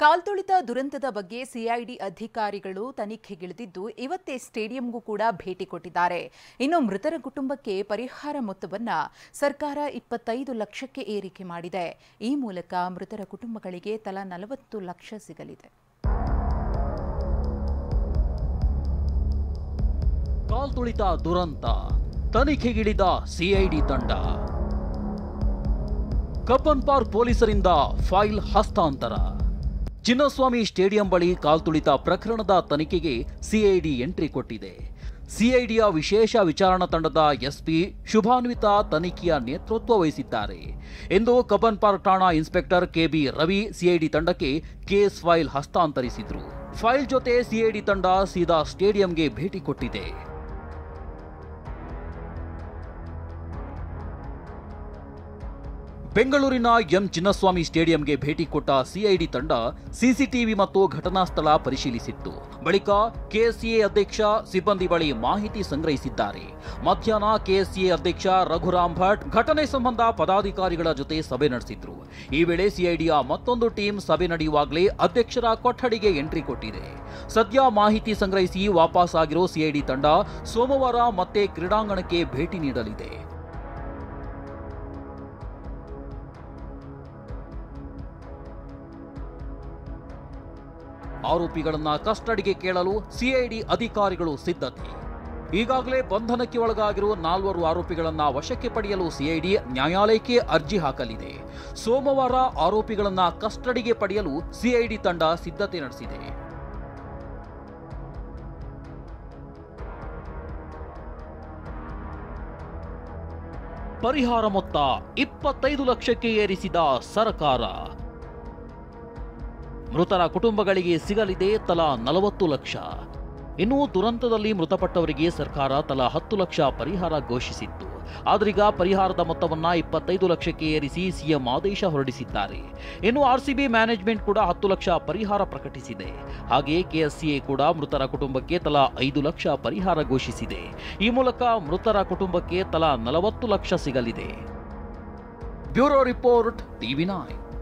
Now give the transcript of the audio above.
ಕಾಲ್ತುಳಿತ ದುರಂತದ ಬಗ್ಗೆ ಸಿಐಡಿ ಅಧಿಕಾರಿಗಳು ತನಿಖೆಗಿಳಿದಿದ್ದು ಇವತ್ತೇ ಸ್ಟೇಡಿಯಂಗೂ ಕೂಡ ಭೇಟಿ ಕೊಟ್ಟಿದ್ದಾರೆ. ಇನ್ನು ಮೃತರ ಕುಟುಂಬಕ್ಕೆ ಪರಿಹಾರ ಮೊತ್ತವನ್ನು ಸರ್ಕಾರ 25 ಲಕ್ಷಕ್ಕೆ ಏರಿಕೆ ಮಾಡಿದೆ. ಈ ಮೂಲಕ ಮೃತರ ಕುಟುಂಬಗಳಿಗೆ ತಲಾ 40 ಲಕ್ಷ ಸಿಗಲಿದೆ. ಕಾಲ್ತುಳಿತ ದುರಂತ ತನಿಖೆಗಿಳಿದ ಸಿಐಡಿ ತಂಡ. ಕಬ್ಬನ್ ಪಾರ್ಕ್ ಪೊಲೀಸರಿಂದ ಫೈಲ್ ಹಸ್ತಾಂತರ. ಚಿನ್ನಸ್ವಾಮಿ ಸ್ಟೇಡಿಯಂ ಬಳಿ ಕಾಲ್ತುಳಿತ ಪ್ರಕರಣದ ತನಿಖೆಗೆ ಸಿಐಡಿ ಎಂಟ್ರಿ ಕೊಟ್ಟಿದೆ. ಸಿಐಡಿಯ ವಿಶೇಷ ವಿಚಾರಣಾ ತಂಡದ ಎಸ್ಪಿ ಶುಭಾನ್ವಿತಾ ತನಿಖೆಯ ನೇತೃತ್ವ ವಹಿಸಿದ್ದಾರೆ ಎಂದು ಕಬ್ಬನ್ ಪಾರ್ಕ್ ಠಾಣಾ ಇನ್ಸ್ಪೆಕ್ಟರ್ ಕೆಬಿ ರವಿ ಸಿಐಡಿ ತಂಡಕ್ಕೆ ಕೇಸ್ ಫೈಲ್ ಹಸ್ತಾಂತರಿಸಿದ್ರು. ಫೈಲ್ ಜೊತೆ ಸಿಐಡಿ ತಂಡ ಸೀದಾ ಸ್ಟೇಡಿಯಂಗೆ ಭೇಟಿ ಕೊಟ್ಟಿದೆ. ಬೆಂಗಳೂರಿನ ಎಂ ಚಿನ್ನಸ್ವಾಮಿ ಸ್ಟೇಡಿಯಂಗೆ ಭೇಟಿ ಕೊಟ್ಟ ಸಿಐಡಿ ತಂಡ ಸಿಸಿಟಿವಿ ಮತ್ತು ಘಟನಾ ಸ್ಥಳ ಪರಿಶೀಲಿಸಿತ್ತು. ಬಳಿಕ ಕೆಎಸ್ಸಿಎ ಅಧ್ಯಕ್ಷ ಸಿಬ್ಬಂದಿ ಬಳಿ ಮಾಹಿತಿ ಸಂಗ್ರಹಿಸಿದ್ದಾರೆ. ಮಧ್ಯಾಹ್ನ ಕೆಎಸ್ಸಿಎ ಅಧ್ಯಕ್ಷ ರಘುರಾಮ್ ಭಟ್ ಘಟನೆ ಸಂಬಂಧ ಪದಾಧಿಕಾರಿಗಳ ಜೊತೆ ಸಭೆ ನಡೆಸಿದ್ರು. ಈ ವೇಳೆ ಸಿಐಡಿಯ ಮತ್ತೊಂದು ಟೀಮ್ ಸಭೆ ನಡೆಯುವಾಗಲೇ ಅಧ್ಯಕ್ಷರ ಕೊಠಡಿಗೆ ಎಂಟ್ರಿ ಕೊಟ್ಟಿದೆ. ಸದ್ಯ ಮಾಹಿತಿ ಸಂಗ್ರಹಿಸಿ ವಾಪಸ್ ಆಗಿರೋ ಸಿಐಡಿ ತಂಡ ಸೋಮವಾರ ಮತ್ತೆ ಕ್ರೀಡಾಂಗಣಕ್ಕೆ ಭೇಟಿ ನೀಡಲಿದೆ. ಆರೋಪಿಗಳನ್ನ ಕಸ್ಟಡಿಗೆ ಕೇಳಲು ಸಿಐಡಿ ಅಧಿಕಾರಿಗಳು ಸಿದ್ಧತೆ. ಈಗಾಗಲೇ ಬಂಧನಕ್ಕೆ ಒಳಗಾಗಿರುವ 4 ಆರೋಪಿಗಳನ್ನ ವಶಕ್ಕೆ ಪಡೆಯಲು ಸಿಐಡಿ ನ್ಯಾಯಾಲಯಕ್ಕೆ ಅರ್ಜಿ ಹಾಕಲಿದೆ. ಸೋಮವಾರ ಆರೋಪಿಗಳನ್ನ ಕಸ್ಟಡಿಗೆ ಪಡೆಯಲು ಸಿಐಡಿ ತಂಡ ಸಿದ್ಧತೆ ನಡೆಸಿದೆ. ಪರಿಹಾರ ಮೊತ್ತ 25 ಲಕ್ಷಕ್ಕೆ ಏರಿಸಿದ ಸರ್ಕಾರ. ಮೃತರ ಕುಟುಂಬಗಳಿಗೆ ಸಿಗಲಿದೆ ತಲಾ 40 ಲಕ್ಷ. ಇನ್ನು ದುರಂತದಲ್ಲಿ ಮೃತಪಟ್ಟವರಿಗೆ ಸರ್ಕಾರ ತಲಾ 10 ಲಕ್ಷ ಪರಿಹಾರ ಘೋಷಿಸಿತ್ತು. ಆದ್ರೀಗ ಪರಿಹಾರದ ಮೊತ್ತವನ್ನ 25 ಲಕ್ಷಕ್ಕೆ ಏರಿಸಿ ಸಿಎಂ ಆದೇಶ ಹೊರಡಿಸಿದ್ದಾರೆ. ಇನ್ನು ಆರ್ಸಿಬಿ ಮ್ಯಾನೇಜ್ಮೆಂಟ್ ಕೂಡ 10 ಲಕ್ಷ ಪರಿಹಾರ ಪ್ರಕಟಿಸಿದೆ. ಹಾಗೆಯೇ ಕೆಎಸ್ಸಿಎ ಕೂಡ ಮೃತರ ಕುಟುಂಬಕ್ಕೆ ತಲಾ 5 ಲಕ್ಷ ಪರಿಹಾರ ಘೋಷಿಸಿದೆ. ಈ ಮೂಲಕ ಮೃತರ ಕುಟುಂಬಕ್ಕೆ ತಲಾ 40 ಲಕ್ಷ ಸಿಗಲಿದೆ. Bureau report ಟಿವಿ9.